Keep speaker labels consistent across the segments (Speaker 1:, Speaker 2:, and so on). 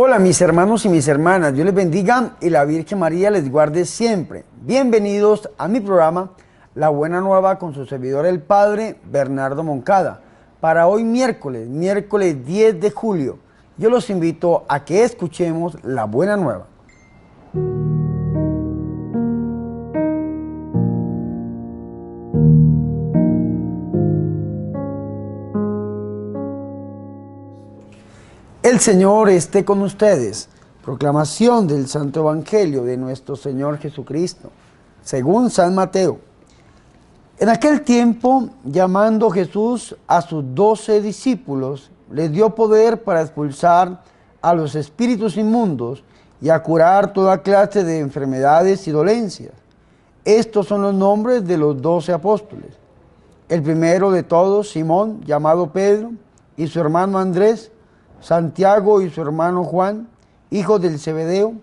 Speaker 1: Hola mis hermanos y mis hermanas, Dios les bendiga y la Virgen María les guarde siempre. Bienvenidos a mi programa La Buena Nueva con su servidor el Padre Bernardo Moncada. Para hoy miércoles 10 de julio, yo los invito a que escuchemos La Buena Nueva. El Señor esté con ustedes. Proclamación del Santo Evangelio de nuestro Señor Jesucristo, según San Mateo. En aquel tiempo, llamando Jesús a sus 12 discípulos, les dio poder para expulsar a los espíritus inmundos y a curar toda clase de enfermedades y dolencias. Estos son los nombres de los 12 apóstoles. El primero de todos, Simón, llamado Pedro, y su hermano Andrés, Santiago y su hermano Juan, hijos del Zebedeo,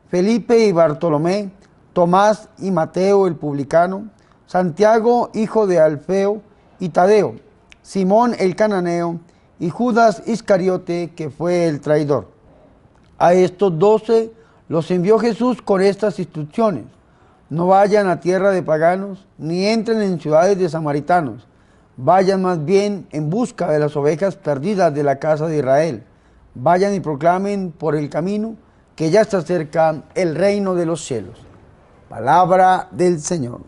Speaker 1: Felipe y Bartolomé, Tomás y Mateo el publicano, Santiago hijo de Alfeo y Tadeo, Simón el cananeo y Judas Iscariote, que fue el traidor. A estos 12 los envió Jesús con estas instrucciones: no vayan a tierra de paganos, ni entren en ciudades de samaritanos, vayan más bien en busca de las ovejas perdidas de la casa de Israel. Vayan y proclamen por el camino que ya está cerca el reino de los cielos. Palabra del Señor.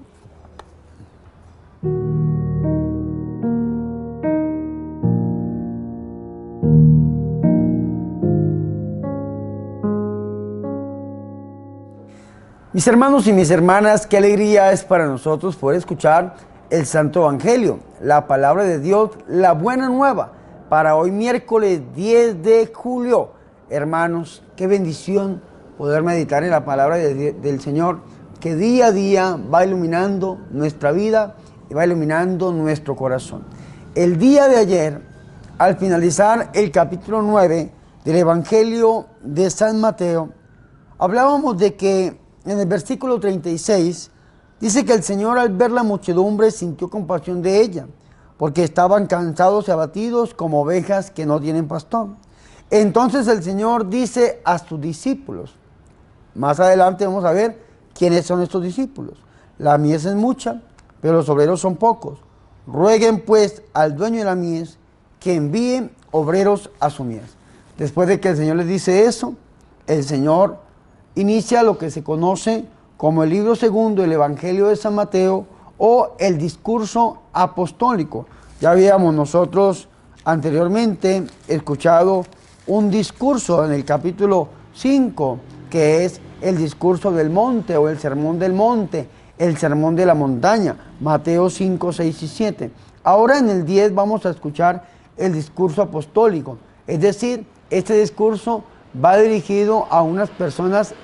Speaker 1: Mis hermanos y mis hermanas, qué alegría es para nosotros poder escuchar el Santo Evangelio, la palabra de Dios, la buena nueva, para hoy miércoles 10 de julio. Hermanos, qué bendición poder meditar en la palabra del Señor, que día a día va iluminando nuestra vida y va iluminando nuestro corazón. El día de ayer, al finalizar el capítulo 9 del Evangelio de San Mateo, hablábamos de que en el versículo 36 dice que el Señor, al ver la muchedumbre, sintió compasión de ella, porque estaban cansados y abatidos como ovejas que no tienen pastor. Entonces el Señor dice a sus discípulos, más adelante vamos a ver quiénes son estos discípulos: la mies es mucha, pero los obreros son pocos. Rueguen pues al dueño de la mies que envíe obreros a su mies. Después de que el Señor les dice eso, el Señor inicia lo que se conoce como el libro segundo del Evangelio de San Mateo, o el discurso apostólico. Ya habíamos nosotros anteriormente escuchado un discurso en el capítulo 5, que es el discurso del monte o el sermón del monte, el sermón de la montaña, Mateo 5, 6 y 7. Ahora en el 10 vamos a escuchar el discurso apostólico, es decir, este discurso va dirigido a unas personas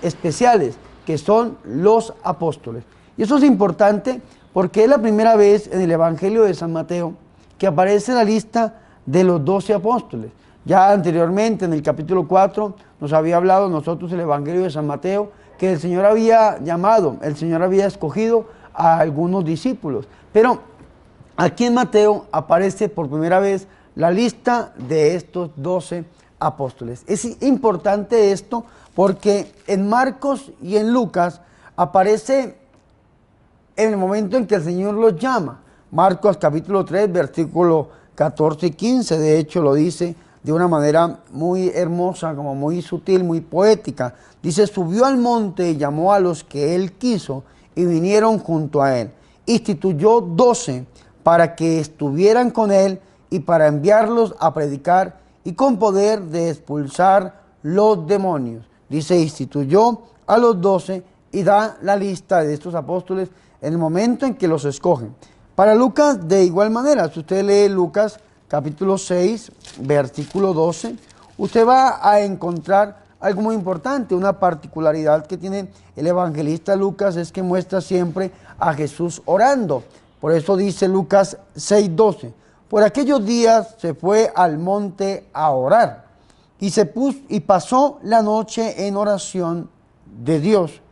Speaker 1: especiales, que son los apóstoles. Y eso es importante porque es la primera vez en el Evangelio de San Mateo que aparece la lista de los 12 apóstoles. Ya anteriormente, en el capítulo 4, nos había hablado nosotros el Evangelio de San Mateo, que el Señor había llamado, el Señor había escogido a algunos discípulos. Pero aquí en Mateo aparece por primera vez la lista de estos 12 apóstoles. Es importante esto porque en Marcos y en Lucas aparece en el momento en que el Señor los llama. Marcos capítulo 3, versículo 14 y 15, de hecho lo dice de una manera muy hermosa, como muy sutil, muy poética. Dice: subió al monte y llamó a los que él quiso y vinieron junto a él. Instituyó 12 para que estuvieran con él y para enviarlos a predicar y con poder de expulsar los demonios. Dice, instituyó a los 12 y da la lista de estos apóstoles en el momento en que los escogen. Para Lucas, de igual manera, si usted lee Lucas capítulo 6, versículo 12, usted va a encontrar algo muy importante. Una particularidad que tiene el evangelista Lucas es que muestra siempre a Jesús orando. Por eso dice Lucas 6, 12. Por aquellos días se fue al monte a orar y pasó la noche en oración de Dios.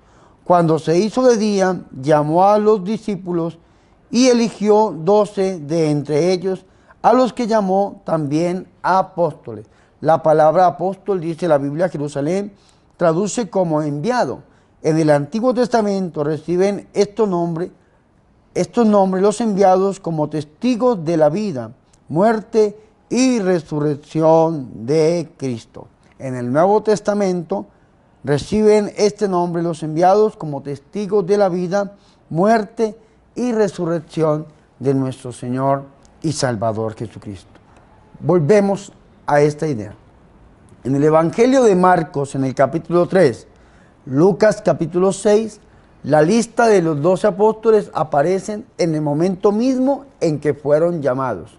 Speaker 1: Cuando se hizo de día, llamó a los discípulos y eligió 12 de entre ellos, a los que llamó también apóstoles. La palabra apóstol, dice la Biblia Jerusalén, traduce como enviado. En el Antiguo Testamento reciben estos nombres los enviados como testigos de la vida, muerte y resurrección de Cristo. En el Nuevo Testamento reciben este nombre los enviados como testigos de la vida, muerte y resurrección de nuestro Señor y Salvador Jesucristo. Volvemos a esta idea. En el Evangelio de Marcos, en el capítulo 3, Lucas capítulo 6, la lista de los 12 apóstoles aparecen en el momento mismo en que fueron llamados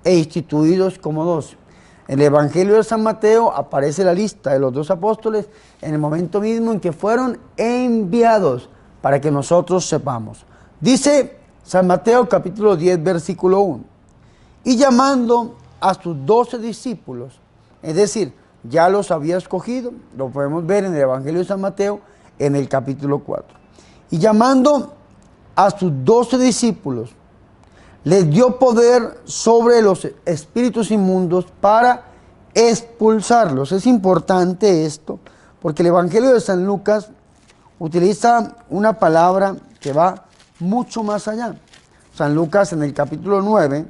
Speaker 1: e instituidos como 12. En el Evangelio de San Mateo aparece la lista de los 12 apóstoles en el momento mismo en que fueron enviados, para que nosotros sepamos. Dice San Mateo capítulo 10, versículo 1. Y llamando a sus 12 discípulos, es decir, ya los había escogido, lo podemos ver en el Evangelio de San Mateo en el capítulo 4. Y llamando a sus 12 discípulos, les dio poder sobre los espíritus inmundos para expulsarlos. Es importante esto, porque el Evangelio de San Lucas utiliza una palabra que va mucho más allá. San Lucas en el capítulo 9,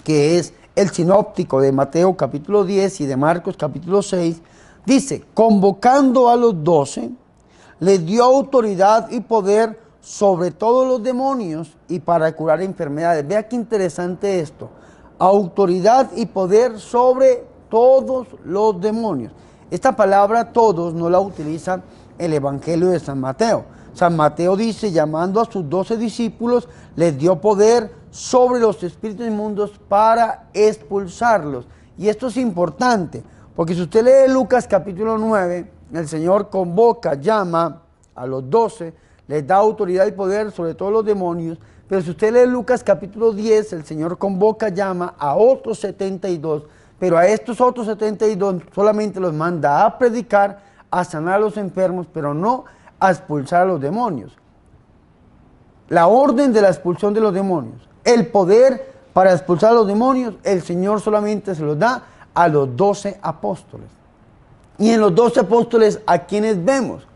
Speaker 1: que es el sinóptico de Mateo capítulo 10 y de Marcos capítulo 6, dice, convocando a los 12, les dio autoridad y poder sobre todos los demonios y para curar enfermedades. Vea qué interesante esto. Autoridad y poder sobre todos los demonios. Esta palabra todos no la utiliza el Evangelio de San Mateo. San Mateo dice, llamando a sus 12 discípulos, les dio poder sobre los espíritus inmundos para expulsarlos. Y esto es importante, porque si usted lee Lucas capítulo 9, el Señor convoca, llama a los 12, les da autoridad y poder sobre todos los demonios. Pero si usted lee Lucas capítulo 10, el Señor convoca, llama a otros 72, pero a estos otros 72 solamente los manda a predicar, a sanar a los enfermos, pero no a expulsar a los demonios. La orden de la expulsión de los demonios, el poder para expulsar a los demonios, el Señor solamente se los da a los 12 apóstoles. Y en los 12 apóstoles, ¿a quienes vemos?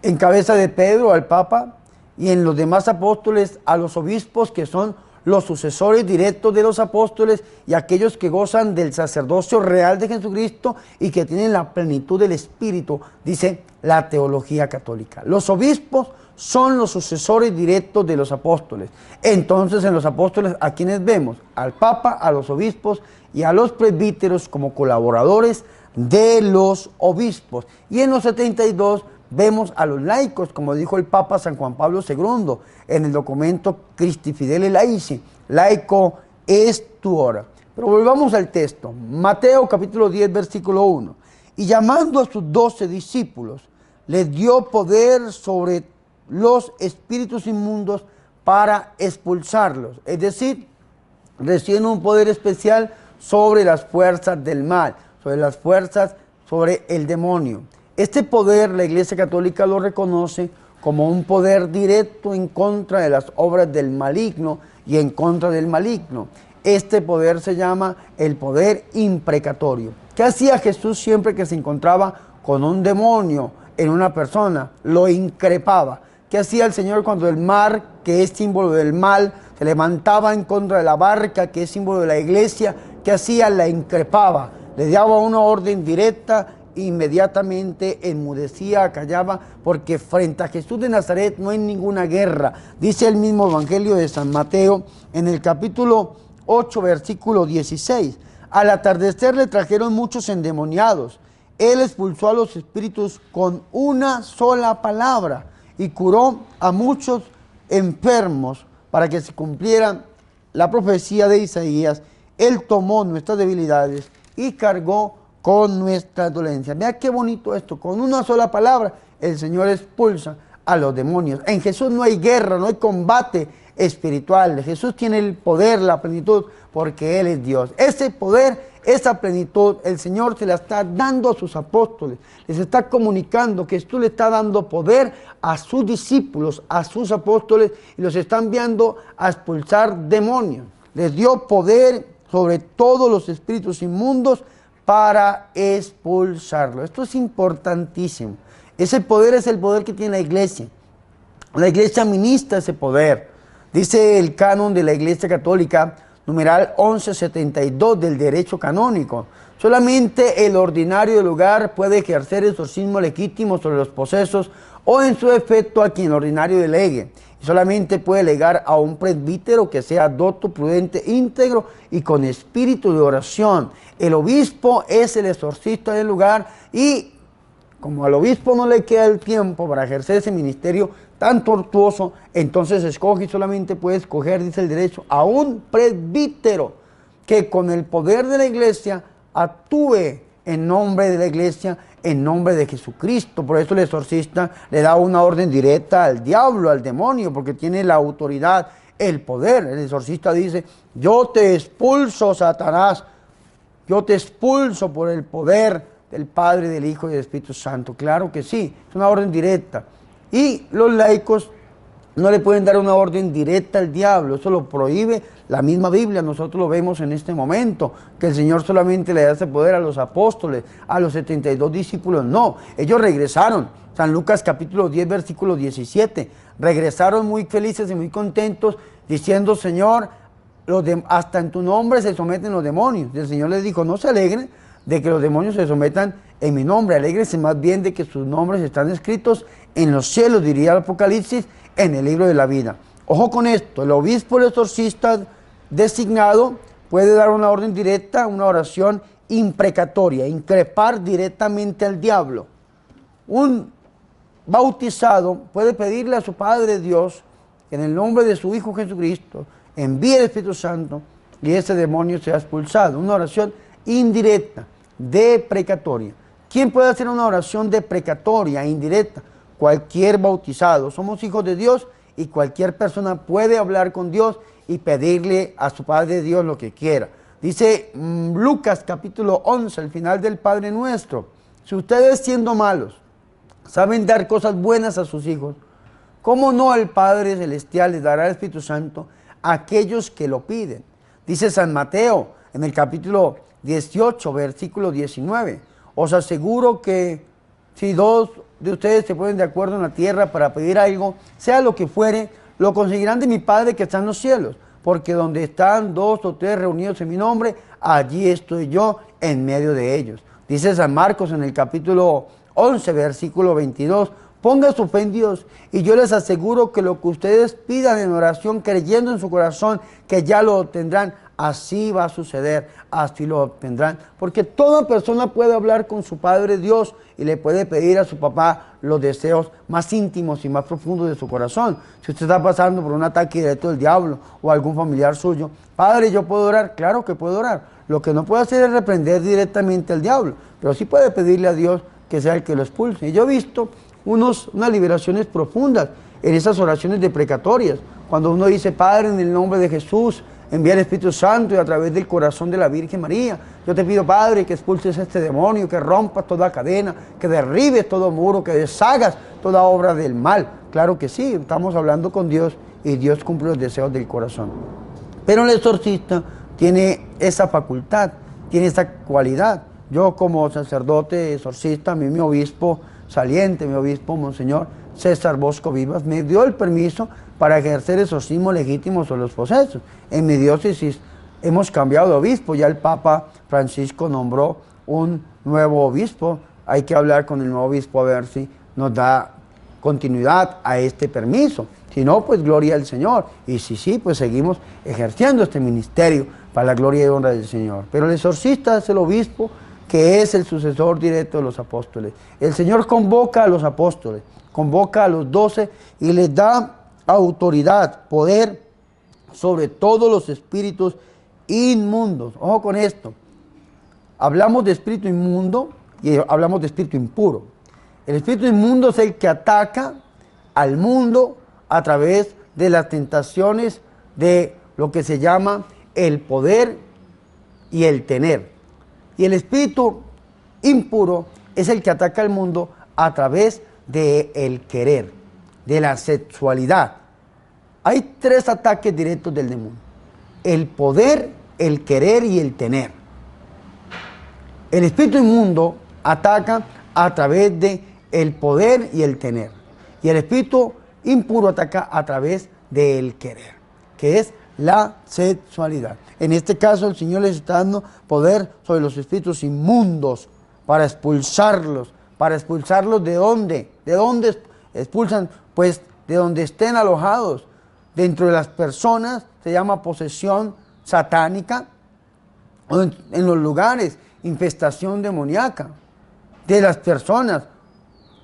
Speaker 1: En cabeza de Pedro, al Papa, y en los demás apóstoles, a los obispos, que son los sucesores directos de los apóstoles y aquellos que gozan del sacerdocio real de Jesucristo y que tienen la plenitud del Espíritu, dice la teología católica. Los obispos son los sucesores directos de los apóstoles. Entonces, en los apóstoles, ¿a quienes vemos? Al Papa, a los obispos y a los presbíteros como colaboradores de los obispos. Y en los 72 vemos a los laicos, como dijo el Papa San Juan Pablo II en el documento Christi Fidei Laici, laico es tu hora. Pero volvamos al texto, Mateo capítulo 10, versículo 1. Y llamando a sus 12 discípulos, les dio poder sobre los espíritus inmundos para expulsarlos. Es decir, reciben un poder especial sobre las fuerzas del mal, sobre el demonio. Este poder la Iglesia Católica lo reconoce como un poder directo en contra de las obras del maligno y en contra del maligno. Este poder se llama el poder imprecatorio. ¿Qué hacía Jesús siempre que se encontraba con un demonio en una persona? Lo increpaba. ¿Qué hacía el Señor cuando el mar, que es símbolo del mal, se levantaba en contra de la barca, que es símbolo de la iglesia? ¿Qué hacía? La increpaba. Le daba una orden directa, inmediatamente enmudecía, callaba, porque frente a Jesús de Nazaret no hay ninguna guerra. Dice el mismo Evangelio de San Mateo en el capítulo 8, versículo 16. Al atardecer le trajeron muchos endemoniados. Él expulsó a los espíritus con una sola palabra y curó a muchos enfermos para que se cumpliera la profecía de Isaías. Él tomó nuestras debilidades y cargó con nuestras dolencias. Vea qué bonito esto. Con una sola palabra el Señor expulsa a los demonios. En Jesús no hay guerra, no hay combate espiritual. Jesús tiene el poder, la plenitud, porque Él es Dios. Ese poder, esa plenitud, el Señor se la está dando a sus apóstoles. Les está comunicando que Jesús le está dando poder a sus discípulos, a sus apóstoles, y los está enviando a expulsar demonios. Les dio poder sobre todos los espíritus inmundos para expulsarlo. Esto es importantísimo. Ese poder es el poder que tiene la iglesia. La iglesia ministra ese poder. Dice el canon de la Iglesia Católica, numeral 1172 del derecho canónico. Solamente el ordinario del lugar puede ejercer exorcismo legítimo sobre los posesos o en su defecto a quien el ordinario delegue. Y solamente puede delegar a un presbítero que sea docto, prudente, íntegro y con espíritu de oración. El obispo es el exorcista del lugar y como al obispo no le queda el tiempo para ejercer ese ministerio tan tortuoso, entonces escoge y solamente puede escoger, dice el derecho, a un presbítero que con el poder de la iglesia actúe en nombre de la iglesia, en nombre de Jesucristo. Por eso el exorcista le da una orden directa al diablo, al demonio, porque tiene la autoridad, el poder. El exorcista dice: yo te expulso, Satanás, yo te expulso por el poder del Padre, del Hijo y del Espíritu Santo. Claro que sí, es una orden directa. Y los laicos no le pueden dar una orden directa al diablo, eso lo prohíbe la misma Biblia. Nosotros lo vemos en este momento, que el Señor solamente le da ese poder a los apóstoles, a los 72 discípulos. No, ellos regresaron. San Lucas capítulo 10, versículo 17. Regresaron muy felices y muy contentos, diciendo: Señor, hasta en tu nombre se someten los demonios. Y el Señor les dijo: no se alegren de que los demonios se sometan en mi nombre, alégrense más bien de que sus nombres están escritos en los cielos, diría el Apocalipsis, en el libro de la vida. Ojo con esto: el obispo, el exorcista designado, puede dar una orden directa, una oración imprecatoria, increpar directamente al diablo. Un bautizado puede pedirle a su Padre Dios, que en el nombre de su Hijo Jesucristo envíe el Espíritu Santo y ese demonio sea expulsado. Una oración indirecta, deprecatoria. ¿Quién puede hacer una oración deprecatoria, indirecta? Cualquier bautizado. Somos hijos de Dios y cualquier persona puede hablar con Dios y pedirle a su Padre Dios lo que quiera. Dice Lucas capítulo 11, al final del Padre Nuestro: si ustedes, siendo malos, saben dar cosas buenas a sus hijos, ¿cómo no el Padre Celestial les dará el Espíritu Santo a aquellos que lo piden? Dice San Mateo en el capítulo 18, versículo 19: os aseguro que si dos de ustedes se ponen de acuerdo en la tierra para pedir algo, sea lo que fuere, lo conseguirán de mi Padre que está en los cielos, porque donde están dos o tres reunidos en mi nombre, allí estoy yo en medio de ellos. Dice San Marcos en el capítulo 11, versículo 22: pongan su fe en Dios y yo les aseguro que lo que ustedes pidan en oración, creyendo en su corazón que ya lo obtendrán, así va a suceder, así lo obtendrán. Porque toda persona puede hablar con su Padre Dios y le puede pedir a su papá los deseos más íntimos y más profundos de su corazón. Si usted está pasando por un ataque directo del diablo o algún familiar suyo: Padre, ¿yo puedo orar? Claro que puedo orar. Lo que no puede hacer es reprender directamente al diablo, pero sí puede pedirle a Dios que sea el que lo expulse. Y yo he visto unas liberaciones profundas en esas oraciones deprecatorias, cuando uno dice: Padre, en el nombre de Jesús, envía el Espíritu Santo y a través del corazón de la Virgen María, yo te pido, Padre, que expulses a este demonio, que rompas toda cadena, que derribes todo muro, que deshagas toda obra del mal. Claro que sí, estamos hablando con Dios y Dios cumple los deseos del corazón. Pero el exorcista tiene esa facultad, tiene esa cualidad. Yo, como sacerdote exorcista, a mí mi obispo saliente, mi obispo Monseñor César Bosco Vivas, me dio el permiso para ejercer exorcismo legítimo sobre los posesos. En mi diócesis hemos cambiado de obispo, ya el Papa Francisco nombró un nuevo obispo. Hay que hablar con el nuevo obispo a ver si nos da continuidad a este permiso. Si no, pues gloria al Señor. Y si sí, pues seguimos ejerciendo este ministerio para la gloria y honra del Señor. Pero el exorcista es el obispo que es el sucesor directo de los apóstoles. El Señor convoca a los apóstoles, convoca a los 12 y les da autoridad, poder sobre todos los espíritus inmundos. Ojo con esto. Hablamos de espíritu inmundo y hablamos de espíritu impuro. El espíritu inmundo es el que ataca al mundo a través de las tentaciones de lo que se llama el poder y el tener. Y el espíritu impuro es el que ataca al mundo a través del querer, de la sexualidad. Hay 3 ataques directos del demonio: el poder, el querer y el tener. El espíritu inmundo ataca a través de el poder y el tener. Y el espíritu impuro ataca a través del querer, que es la sexualidad. En este caso el Señor les está dando poder sobre los espíritus inmundos para expulsarlos. ¿Para expulsarlos de dónde? ¿De dónde expulsan? Pues de donde estén alojados. Dentro de las personas se llama posesión satánica, o en los lugares, infestación demoníaca de las personas.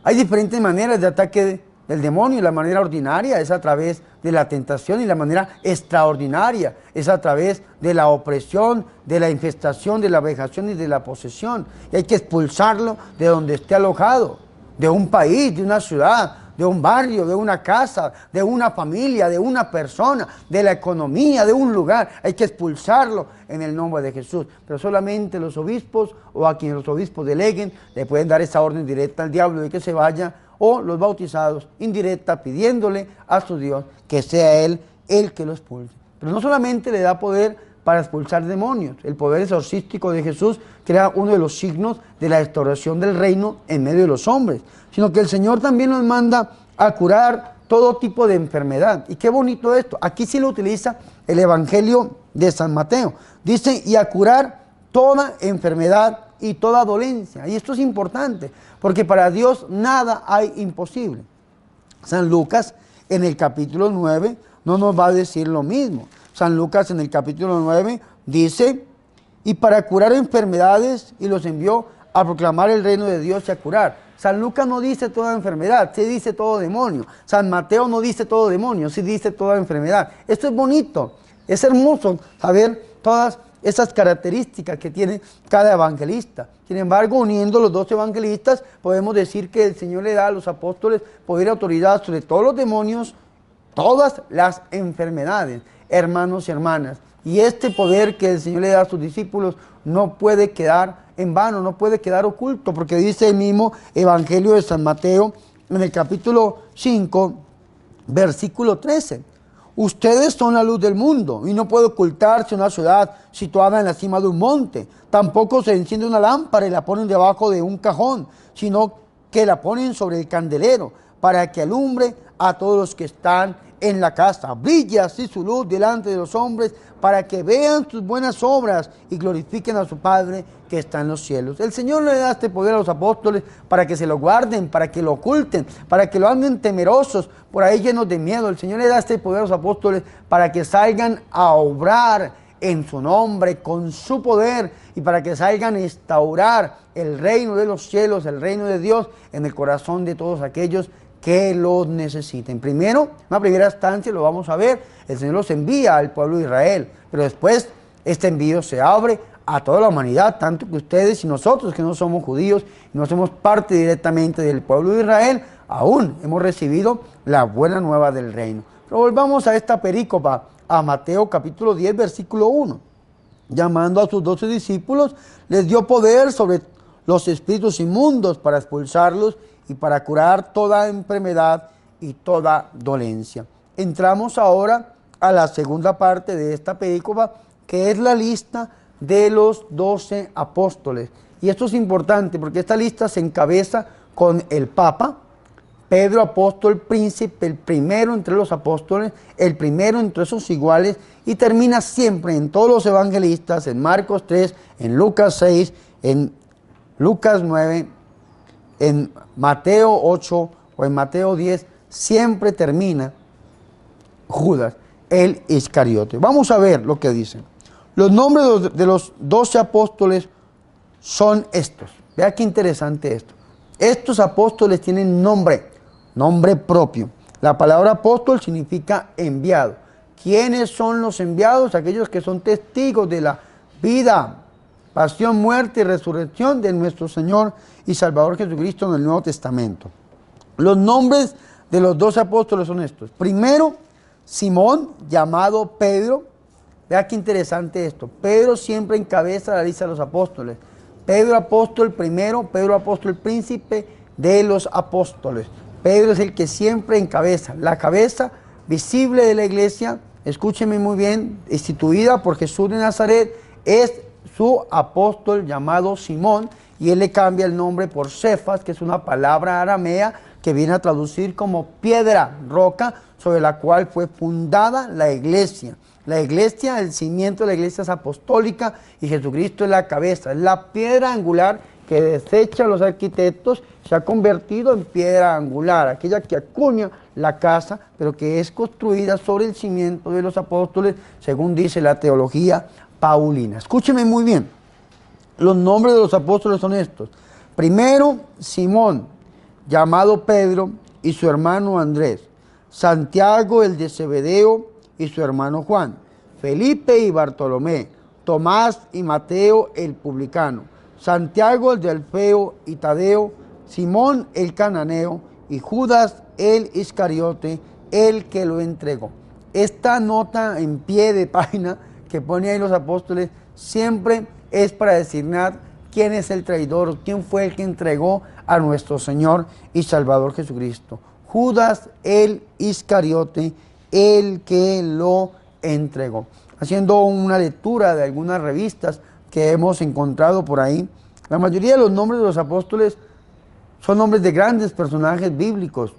Speaker 1: Hay diferentes maneras de ataque del demonio. La manera ordinaria es a través de la tentación, y la manera extraordinaria es a través de la opresión, de la infestación, de la vejación y de la posesión. Y hay que expulsarlo de donde esté alojado, de un país, de una ciudad, de un barrio, de una casa, de una familia, de una persona, de la economía, de un lugar. Hay que expulsarlo en el nombre de Jesús. Pero solamente los obispos, o a quienes los obispos deleguen, le pueden dar esa orden directa al diablo de que se vaya, o los bautizados indirecta, pidiéndole a su Dios que sea Él el que lo expulse. Pero no solamente le da poder para expulsar demonios. El poder exorcístico de Jesús crea uno de los signos de la restauración del reino en medio de los hombres, sino que el Señor también nos manda a curar todo tipo de enfermedad. Y qué bonito esto. Aquí sí lo utiliza el Evangelio de San Mateo. Dice, y a curar toda enfermedad y toda dolencia. Y esto es importante, porque para Dios nada hay imposible. San Lucas en el capítulo 9 no nos va a decir lo mismo. San Lucas en el capítulo 9 dice, y para curar enfermedades, y los envió a proclamar el reino de Dios y a curar. San Lucas no dice toda enfermedad, sí dice todo demonio. San Mateo no dice todo demonio, sí dice toda enfermedad. Esto es bonito, es hermoso saber todas esas características que tiene cada evangelista. Sin embargo, uniendo los dos evangelistas, podemos decir que el Señor le da a los apóstoles poder y autoridad sobre todos los demonios, todas las enfermedades, hermanos y hermanas. Y este poder que el Señor le da a sus discípulos no puede quedar en vano, no puede quedar oculto, porque dice el mismo Evangelio de San Mateo en el capítulo 5, versículo 13. Ustedes son la luz del mundo, y no puede ocultarse una ciudad situada en la cima de un monte. Tampoco se enciende una lámpara y la ponen debajo de un cajón, sino que la ponen sobre el candelero, para que alumbre a todos los que están en la casa. Brilla así su luz delante de los hombres, para que vean sus buenas obras y glorifiquen a su Padre que está en los cielos. El Señor le da este poder a los apóstoles para que se lo guarden, para que lo oculten, para que lo anden temerosos, por ahí llenos de miedo. El Señor le da este poder a los apóstoles para que salgan a obrar en su nombre, con su poder, y para que salgan a instaurar el reino de los cielos, el reino de Dios en el corazón de todos aquellos que los necesiten. Primero, en una primera instancia lo vamos a ver, el Señor los envía al pueblo de Israel, pero después este envío se abre a toda la humanidad, tanto que ustedes y nosotros que no somos judíos, no somos parte directamente del pueblo de Israel, aún hemos recibido la buena nueva del reino. Pero volvamos a esta perícopa, a Mateo capítulo 10, versículo 1. Llamando a sus 12 discípulos, les dio poder sobre los espíritus inmundos para expulsarlos y para curar toda enfermedad y toda dolencia. Entramos ahora a la segunda parte de esta perícopa, que es la lista de los 12 apóstoles. Y esto es importante porque esta lista se encabeza con el Papa, Pedro, apóstol, príncipe, el primero entre los apóstoles, el primero entre sus iguales, y termina siempre en todos los evangelistas, en Marcos 3, en Lucas 6, en Lucas 9, en Mateo 8 o en Mateo 10, siempre termina Judas, el Iscariote. Vamos a ver lo que dicen. Los nombres de los 12 apóstoles son estos. Vea qué interesante esto. Estos apóstoles tienen nombre propio. La palabra apóstol significa enviado. ¿Quiénes son los enviados? Aquellos que son testigos de la vida, pasión, muerte y resurrección de nuestro Señor y Salvador Jesucristo en el Nuevo Testamento. Los nombres de los 12 apóstoles son estos. Primero, Simón, llamado Pedro. Vea qué interesante esto. Pedro siempre encabeza la lista de los apóstoles. Pedro apóstol primero, Pedro apóstol príncipe de los apóstoles. Pedro es el que siempre encabeza, la cabeza visible de la iglesia, escúcheme muy bien, instituida por Jesús de Nazaret, es su apóstol llamado Simón, y él le cambia el nombre por Cefas, que es una palabra aramea que viene a traducir como piedra, roca, sobre la cual fue fundada la iglesia. La iglesia, el cimiento de la iglesia es apostólica y Jesucristo es la cabeza, es la piedra angular que desechan los arquitectos, se ha convertido en piedra angular, aquella que acuña la casa, pero que es construida sobre el cimiento de los apóstoles, según dice la teología paulina. Escúcheme muy bien, los nombres de los apóstoles son estos. Primero, Simón, llamado Pedro, y su hermano Andrés. Santiago, el de Zebedeo, y su hermano Juan. Felipe y Bartolomé. Tomás y Mateo, el publicano. Santiago, el de Alfeo y Tadeo. Simón, el cananeo. Y Judas, el Iscariote, el que lo entregó. Esta nota en pie de página que pone ahí los apóstoles siempre es para designar quién es el traidor, quién fue el que entregó a nuestro Señor y Salvador Jesucristo. Judas el Iscariote, el que lo entregó. Haciendo una lectura de algunas revistas que hemos encontrado por ahí, la mayoría de los nombres de los apóstoles son nombres de grandes personajes bíblicos,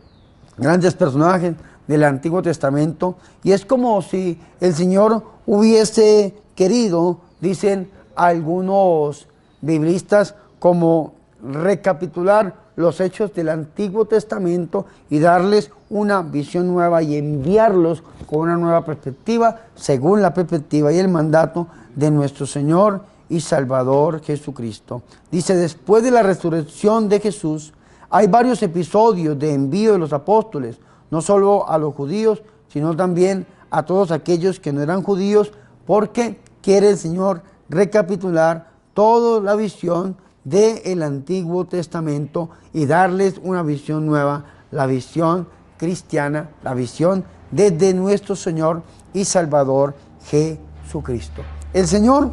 Speaker 1: grandes personajes del Antiguo Testamento, y es como si el Señor hubiese querido, dicen algunos biblistas, como recapitular los hechos del Antiguo Testamento y darles una visión nueva y enviarlos con una nueva perspectiva, según la perspectiva y el mandato de nuestro Señor y Salvador Jesucristo. Dice, después de la resurrección de Jesús, hay varios episodios de envío de los apóstoles, no solo a los judíos, sino también a todos aquellos que no eran judíos, porque quiere el Señor recapitular toda la visión del Antiguo Testamento y darles una visión nueva, la visión cristiana, la visión desde nuestro Señor y Salvador Jesucristo. El Señor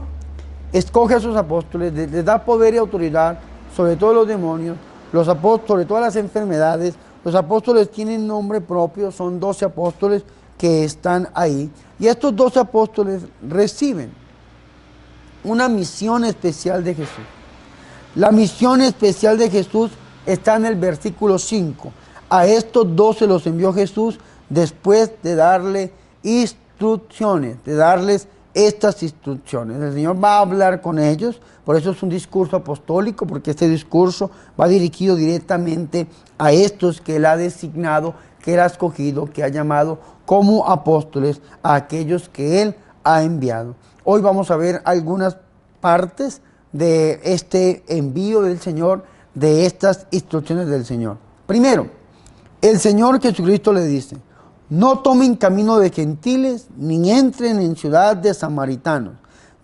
Speaker 1: escoge a sus apóstoles, les da poder y autoridad sobre todos los demonios, los apóstoles, sobre todas las enfermedades. Los apóstoles tienen nombre propio, son 12 apóstoles que están ahí. Y estos 12 apóstoles reciben una misión especial de Jesús. La misión especial de Jesús está en el versículo 5. A estos 12 los envió Jesús después de darle instrucciones, de darles estas instrucciones. El Señor va a hablar con ellos, por eso es un discurso apostólico, porque este discurso va dirigido directamente a estos que Él ha designado, que Él ha escogido, que ha llamado como apóstoles a aquellos que Él ha enviado. Hoy vamos a ver algunas partes de este envío del Señor, de estas instrucciones del Señor. Primero, el Señor Jesucristo le dice, no tomen camino de gentiles, ni entren en ciudad de samaritanos.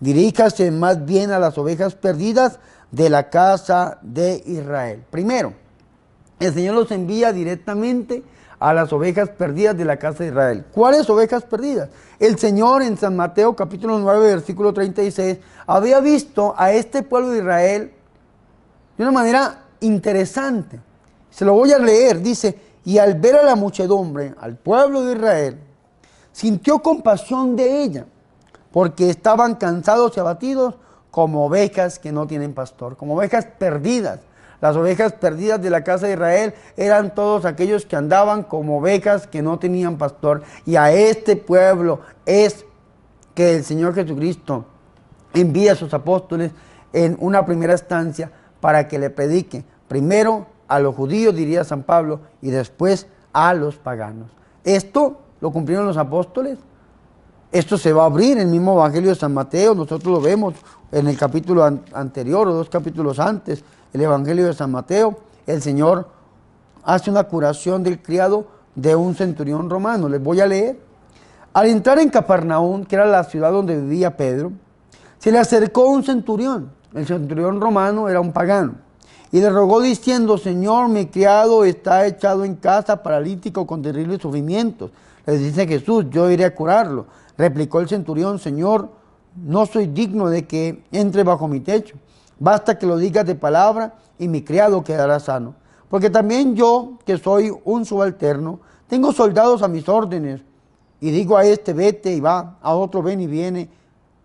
Speaker 1: Diríjase más bien a las ovejas perdidas de la casa de Israel. Primero, el Señor los envía directamente a las ovejas perdidas de la casa de Israel. ¿Cuáles ovejas perdidas? El Señor en San Mateo capítulo 9, versículo 36, había visto a este pueblo de Israel de una manera interesante. Se lo voy a leer, dice, y al ver a la muchedumbre, al pueblo de Israel, sintió compasión de ella, porque estaban cansados y abatidos como ovejas que no tienen pastor, como ovejas perdidas. Las ovejas perdidas de la casa de Israel eran todos aquellos que andaban como ovejas que no tenían pastor. Y a este pueblo es que el Señor Jesucristo envía a sus apóstoles en una primera instancia para que le predique primero a los judíos, diría San Pablo, y después a los paganos. Esto lo cumplieron los apóstoles. Esto se va a abrir en el mismo Evangelio de San Mateo. Nosotros lo vemos en el capítulo anterior o 2 capítulos antes. El Evangelio de San Mateo, el Señor hace una curación del criado de un centurión romano. Les voy a leer. Al entrar en Capernaum, que era la ciudad donde vivía Pedro, se le acercó un centurión. El centurión romano era un pagano. Y le rogó diciendo, Señor, mi criado está echado en casa, paralítico, con terribles sufrimientos. Le dice Jesús, yo iré a curarlo. Replicó el centurión, Señor, no soy digno de que entre bajo mi techo. Basta que lo digas de palabra y mi criado quedará sano. Porque también yo, que soy un subalterno, tengo soldados a mis órdenes. Y digo a este, vete y va, a otro ven y viene.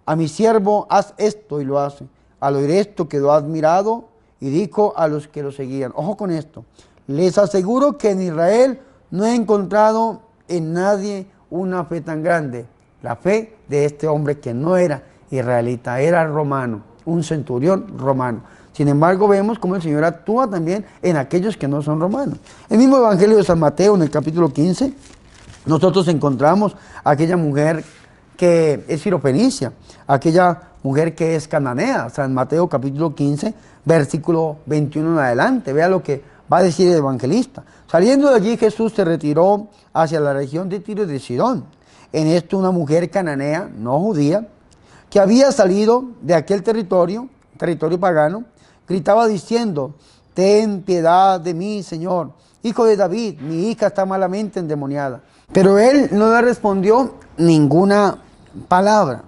Speaker 1: a mi siervo, haz esto, y lo hace. Al oír esto quedó admirado y dijo a los que lo seguían, ojo con esto, les aseguro que en Israel no he encontrado en nadie una fe tan grande. La fe de este hombre que no era israelita, era romano, un centurión romano. Sin embargo, vemos cómo el Señor actúa también en aquellos que no son romanos. El mismo Evangelio de San Mateo, en el capítulo 15, nosotros encontramos a aquella mujer que es siropenicia, aquella mujer que es cananea. San Mateo capítulo 15, versículo 21 en adelante. Vea lo que va a decir el evangelista. Saliendo de allí, Jesús se retiró hacia la región de Tiro y de Sidón. En esto una mujer cananea, no judía, que había salido de aquel territorio pagano, gritaba diciendo, ten piedad de mí, Señor, hijo de David, mi hija está malamente endemoniada. Pero él no le respondió ninguna palabra.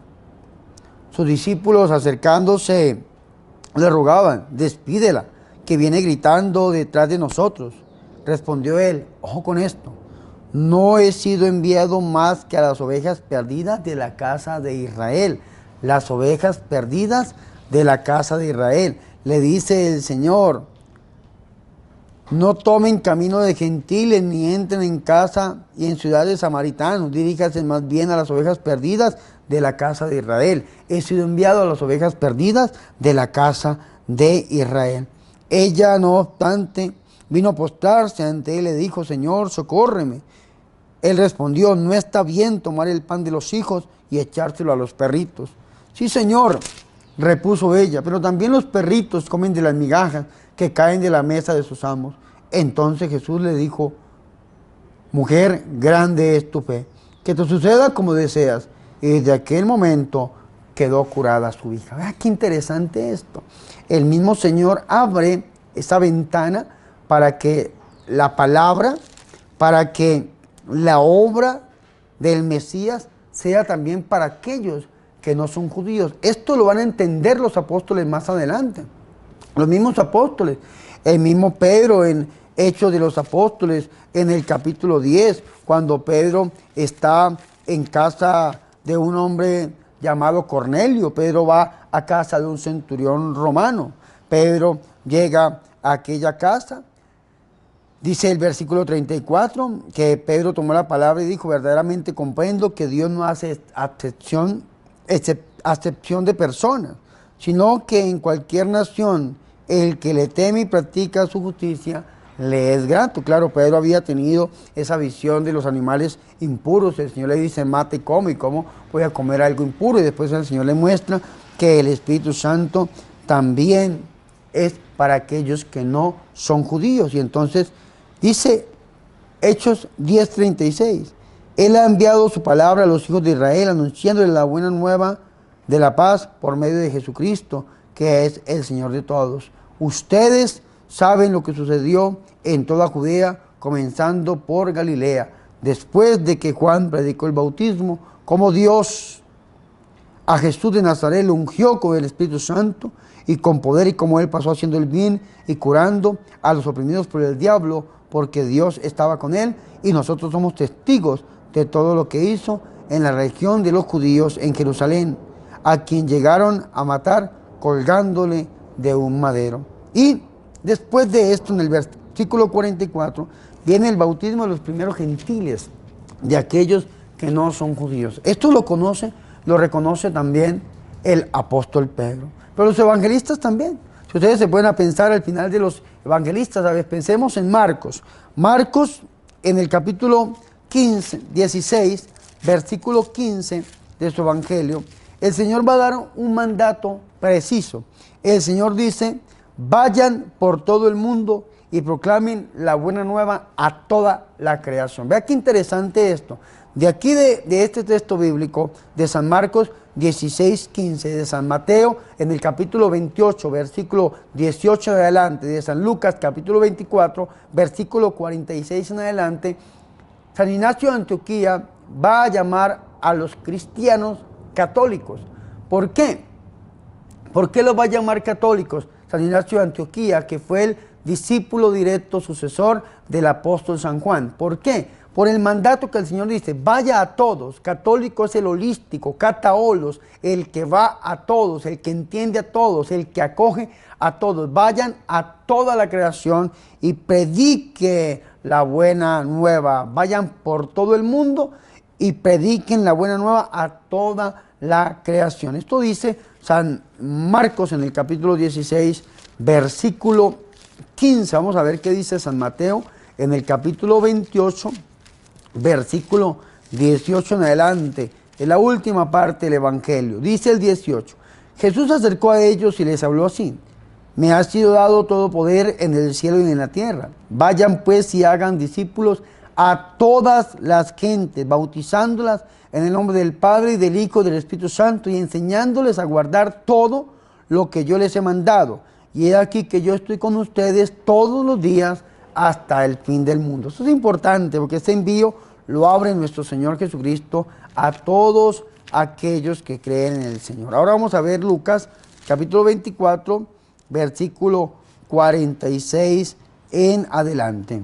Speaker 1: Sus discípulos, acercándose, le rogaban, despídela, que viene gritando detrás de nosotros. Respondió él, ojo con esto, no he sido enviado más que a las ovejas perdidas de la casa de Israel. Las ovejas perdidas de la casa de Israel. Le dice el Señor, no tomen camino de gentiles, ni entren en casa y en ciudades samaritanos. Diríjanse más bien a las ovejas perdidas de la casa de Israel. He sido enviado a las ovejas perdidas de la casa de Israel. Ella, no obstante, vino a postrarse ante él y le dijo, Señor, socórreme. Él respondió, no está bien tomar el pan de los hijos y echárselo a los perritos. Sí, Señor, repuso ella, pero también los perritos comen de las migajas que caen de la mesa de sus amos. Entonces Jesús le dijo, mujer, grande es tu fe, que te suceda como deseas. Y desde aquel momento quedó curada su hija. Vea qué interesante esto. El mismo Señor abre esa ventana para que la palabra, para que la obra del Mesías sea también para aquellos que no son judíos. Esto lo van a entender los apóstoles más adelante. Los mismos apóstoles, el mismo Pedro en Hechos de los Apóstoles, en el capítulo 10, cuando Pedro está en casa de un hombre llamado Cornelio. Pedro va a casa de un centurión romano. Pedro llega a aquella casa. Dice el versículo 34 que Pedro tomó la palabra y dijo, verdaderamente comprendo que Dios no hace acepción de personas, sino que en cualquier nación el que le teme y practica su justicia le es grato. Claro, Pedro había tenido esa visión de los animales impuros. El Señor le dice, mate y come, y cómo voy a comer algo impuro. Y después el Señor le muestra que el Espíritu Santo también es para aquellos que no son judíos. Y entonces dice Hechos 10:36, Él ha enviado su palabra a los hijos de Israel, anunciándoles la buena nueva de la paz por medio de Jesucristo, que es el Señor de todos. Ustedes saben lo que sucedió en toda Judea, comenzando por Galilea, después de que Juan predicó el bautismo, como Dios a Jesús de Nazaret lo ungió con el Espíritu Santo y con poder, y como él pasó haciendo el bien y curando a los oprimidos por el diablo, porque Dios estaba con él, y nosotros somos testigos de todo lo que hizo en la región de los judíos en Jerusalén, a quien llegaron a matar colgándole de un madero. Y después de esto, en el versículo 44, viene el bautismo de los primeros gentiles, de aquellos que no son judíos. Esto lo reconoce también el apóstol Pedro. Pero los evangelistas también. Si ustedes se pueden a pensar al final de los evangelistas, a ver, pensemos en Marcos. Marcos, en el capítulo 16, versículo 15 de su evangelio, el Señor va a dar un mandato preciso. El Señor dice, vayan por todo el mundo y proclamen la buena nueva a toda la creación. Vea qué interesante esto. De aquí de este texto bíblico de San Marcos 16:15, de San Mateo en el capítulo 28, versículo 18 en adelante, de San Lucas capítulo 24, versículo 46 en adelante, San Ignacio de Antioquía va a llamar a los cristianos católicos. ¿Por qué? ¿Por qué los va a llamar católicos? San Ignacio de Antioquía, que fue el discípulo directo sucesor del apóstol San Juan. ¿Por qué? por el mandato que el Señor dice, vaya a todos. Católico es el holístico, cataolos, el que va a todos, el que entiende a todos, el que acoge a todos. Vayan a toda la creación y predique la buena nueva. Vayan por todo el mundo y prediquen la buena nueva a toda la creación. Esto dice San Marcos en el capítulo 16, versículo 15. Vamos a ver qué dice San Mateo en el capítulo 28, versículo 18 en adelante. Es la última parte del Evangelio. Dice el 18. Jesús se acercó a ellos y les habló así. Me ha sido dado todo poder en el cielo y en la tierra. Vayan pues y hagan discípulos a todas las gentes, bautizándolas en el nombre del Padre y del Hijo y del Espíritu Santo y enseñándoles a guardar todo lo que yo les he mandado. Y he aquí que yo estoy con ustedes todos los días hasta el fin del mundo. Esto es importante porque este envío lo abre nuestro Señor Jesucristo a todos aquellos que creen en el Señor. Ahora vamos a ver Lucas capítulo 24, versículo 46 en adelante.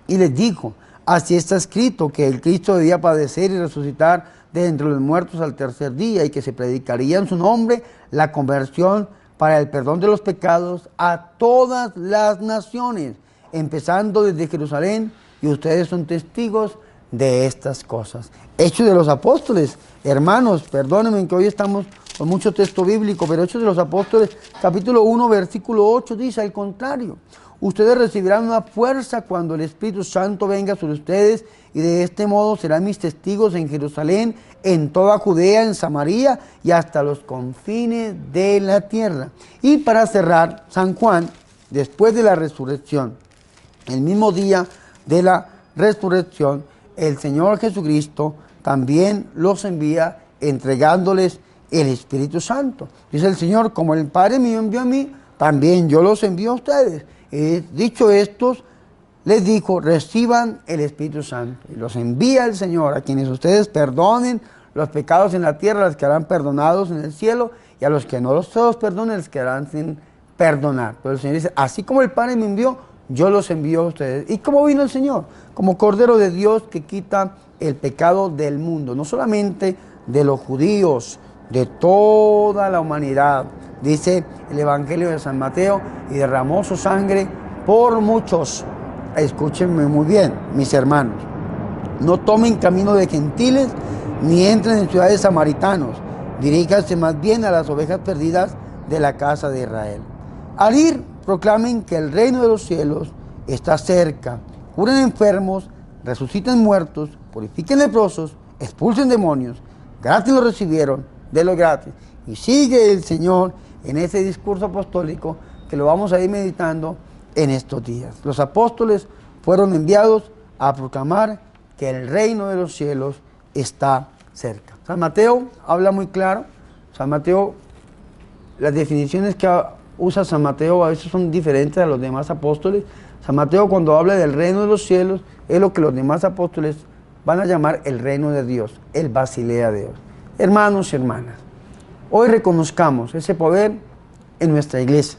Speaker 1: Y les dijo, así está escrito que el Cristo debía padecer y resucitar de entre los muertos al tercer día y que se predicaría en su nombre la conversión para el perdón de los pecados a todas las naciones, empezando desde Jerusalén, y ustedes son testigos de estas cosas. Hechos de los Apóstoles, hermanos, perdónenme que hoy estamos con mucho texto bíblico, pero Hechos de los Apóstoles, capítulo 1, versículo 8, dice al contrario. Ustedes recibirán una fuerza cuando el Espíritu Santo venga sobre ustedes y de este modo serán mis testigos en Jerusalén, en toda Judea, en Samaria y hasta los confines de la tierra. Y para cerrar, San Juan, después de la resurrección, el mismo día de la resurrección, el Señor Jesucristo también los envía entregándoles el Espíritu Santo. Dice el Señor, como el Padre me envió a mí, también yo los envío a ustedes. Dicho esto, les dijo, reciban el Espíritu Santo. Y los envía el Señor a quienes ustedes perdonen los pecados en la tierra, les quedarán perdonados en el cielo, y a los que no los perdonen, les quedarán sin perdonar. Pero el Señor dice, así como el Padre me envió, yo los envío a ustedes. ¿Y cómo vino el Señor? Como Cordero de Dios que quita el pecado del mundo, no solamente de los judíos, de toda la humanidad. Dice el Evangelio de San Mateo, y derramó su sangre por muchos. Escúchenme muy bien, mis hermanos. No tomen camino de gentiles, ni entren en ciudades samaritanos. Diríjanse más bien a las ovejas perdidas de la casa de Israel. Al ir, proclamen que el reino de los cielos está cerca. Curen enfermos, resuciten muertos, purifiquen leprosos, expulsen demonios. Gratis lo recibieron, de lo gratis. Y sigue el Señor en ese discurso apostólico que lo vamos a ir meditando en estos días. Los apóstoles fueron enviados a proclamar que el reino de los cielos está cerca. San Mateo habla muy claro. San Mateo, las definiciones que usa San Mateo a veces son diferentes a los demás apóstoles. San Mateo, cuando habla del reino de los cielos, es lo que los demás apóstoles van a llamar el reino de Dios, el Basilea de Dios. Hermanos y hermanas, hoy reconozcamos ese poder en nuestra iglesia.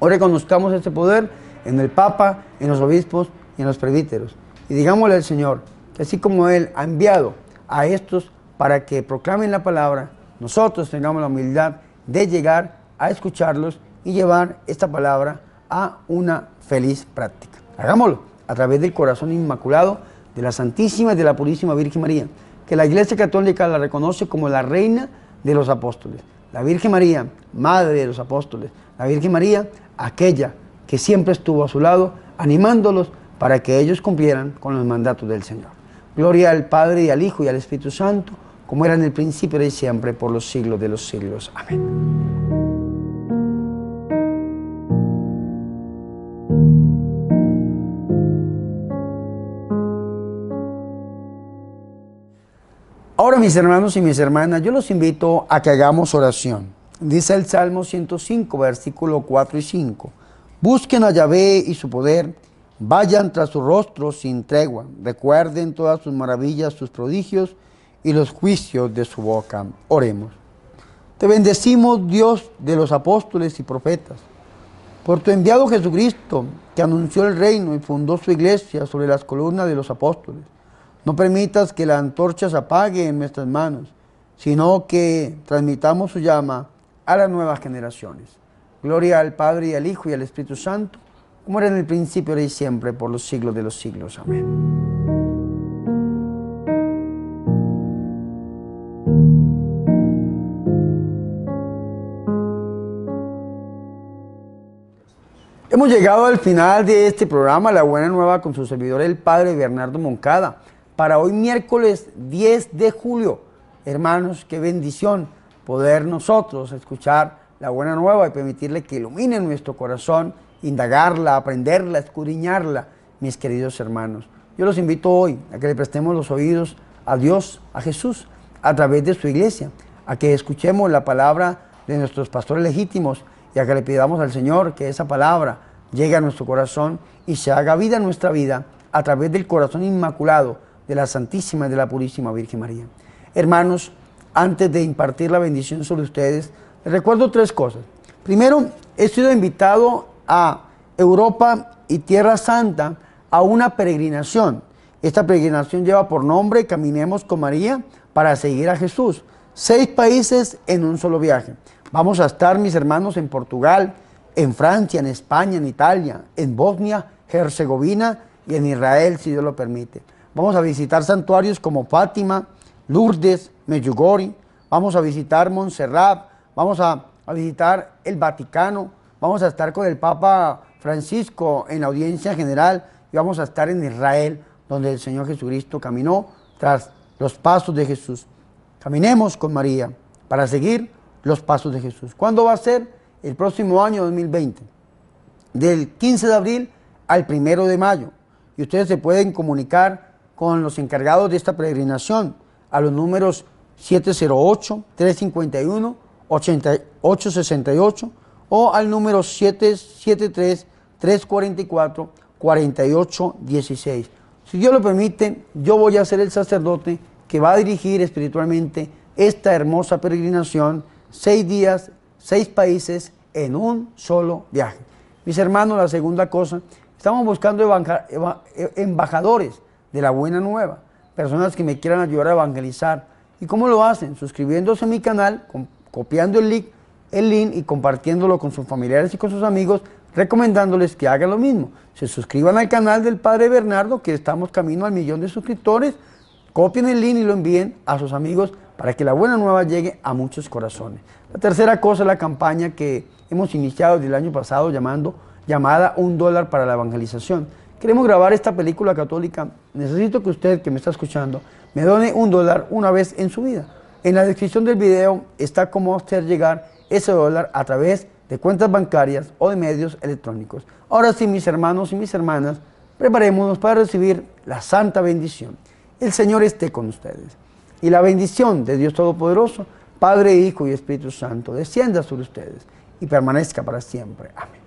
Speaker 1: Hoy reconozcamos ese poder en el Papa, en los obispos y en los presbíteros. Y digámosle al Señor que así como Él ha enviado a estos para que proclamen la palabra, nosotros tengamos la humildad de llegar a escucharlos y llevar esta palabra a una feliz práctica. Hagámoslo a través del corazón inmaculado de la Santísima y de la Purísima Virgen María, que la Iglesia Católica la reconoce como la reina de los apóstoles. La Virgen María, madre de los apóstoles. La Virgen María, aquella que siempre estuvo a su lado, animándolos para que ellos cumplieran con los mandatos del Señor. Gloria al Padre y al Hijo y al Espíritu Santo, como era en el principio y siempre, por los siglos de los siglos. Amén. Ahora, mis hermanos y mis hermanas, yo los invito a que hagamos oración. Dice el Salmo 105, versículo 4 y 5. Busquen a Yahvé y su poder, vayan tras su rostro sin tregua. Recuerden todas sus maravillas, sus prodigios y los juicios de su boca. Oremos. Te bendecimos, Dios de los apóstoles y profetas. Por tu enviado Jesucristo, que anunció el reino y fundó su iglesia sobre las columnas de los apóstoles, no permitas que la antorcha se apague en nuestras manos, sino que transmitamos su llama a las nuevas generaciones. Gloria al Padre y al Hijo y al Espíritu Santo, como era en el principio, ahora y siempre, por los siglos de los siglos. Amén. Hemos llegado al final de este programa, La Buena Nueva, con su servidor, el Padre Bernardo Moncada, para hoy miércoles 10 de julio. Hermanos, qué bendición poder nosotros escuchar La Buena Nueva y permitirle que ilumine nuestro corazón, indagarla, aprenderla, escudriñarla, mis queridos hermanos. Yo los invito hoy a que le prestemos los oídos a Dios, a Jesús, a través de su iglesia, a que escuchemos la palabra de nuestros pastores legítimos y a que le pidamos al Señor que esa palabra llegue a nuestro corazón y se haga vida en nuestra vida a través del corazón inmaculado de la Santísima y de la Purísima Virgen María. Hermanos, antes de impartir la bendición sobre ustedes, les recuerdo tres cosas. Primero, he sido invitado a Europa y Tierra Santa a una peregrinación. Esta peregrinación lleva por nombre Caminemos con María para seguir a Jesús. 6 países en un solo viaje. Vamos a estar, mis hermanos, en Portugal, en Francia, en España, en Italia, en Bosnia, Herzegovina y en Israel, si Dios lo permite. Vamos a visitar santuarios como Fátima, Lourdes, Medjugorje. Vamos a visitar Montserrat. Vamos a visitar el Vaticano. Vamos a estar con el Papa Francisco en la audiencia general y vamos a estar en Israel, donde el Señor Jesucristo caminó tras los pasos de Jesús. Caminemos con María para seguir los pasos de Jesús. ¿Cuándo va a ser? El próximo año 2020, del 15 de abril al 1 de mayo. Y ustedes se pueden comunicar con los encargados de esta peregrinación a los números 708-351-8868 o al número 773-344-4816. Si Dios lo permite, yo voy a ser el sacerdote que va a dirigir espiritualmente esta hermosa peregrinación, 6 días, 6 países en un solo viaje. Mis hermanos, la segunda cosa, estamos buscando embajadores de la Buena Nueva, personas que me quieran ayudar a evangelizar. ¿Y cómo lo hacen? Suscribiéndose a mi canal, copiando el link y compartiéndolo con sus familiares y con sus amigos, recomendándoles que hagan lo mismo. Se suscriban al canal del Padre Bernardo, que estamos camino al 1.000.000 de suscriptores, copien el link y lo envíen a sus amigos para que la Buena Nueva llegue a muchos corazones. La tercera cosa es la campaña que hemos iniciado desde el año pasado llamada $1 para la evangelización. Queremos grabar esta película católica. Necesito que usted, que me está escuchando, me done $1 una vez en su vida. En la descripción del video está cómo hacer llegar ese dólar a través de cuentas bancarias o de medios electrónicos. Ahora sí, mis hermanos y mis hermanas, preparémonos para recibir la santa bendición. El Señor esté con ustedes. Y la bendición de Dios Todopoderoso, Padre, Hijo y Espíritu Santo, descienda sobre ustedes y permanezca para siempre. Amén.